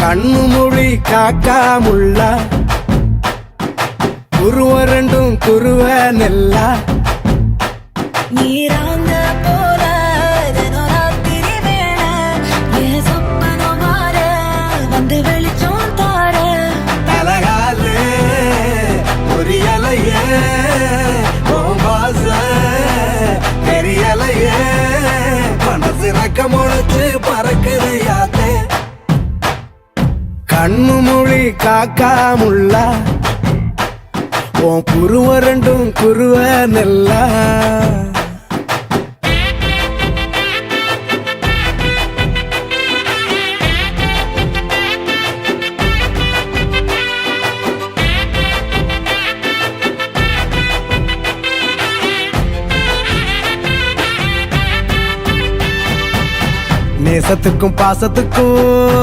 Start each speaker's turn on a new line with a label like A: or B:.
A: கண்ணு மொழி காக்காமுள்ள குருவ ரெண்டும் குருவ நெல்லா
B: நீராங்க போல தினராத்திரி வேண என் சொப்பனோ மாற வந்து வெளிச்சம் தார
A: தலகாலே பொரியலையே ஓம்பாச பெரியலையே மனசு ரக்க முளைச்சு பறக்குது யாத்தே கண்ணு மொழி காக்காமுள்ள உன் குருவ ரெண்டும் குருவ நெல்லா நேசத்துக்கும் பாசத்துக்கும்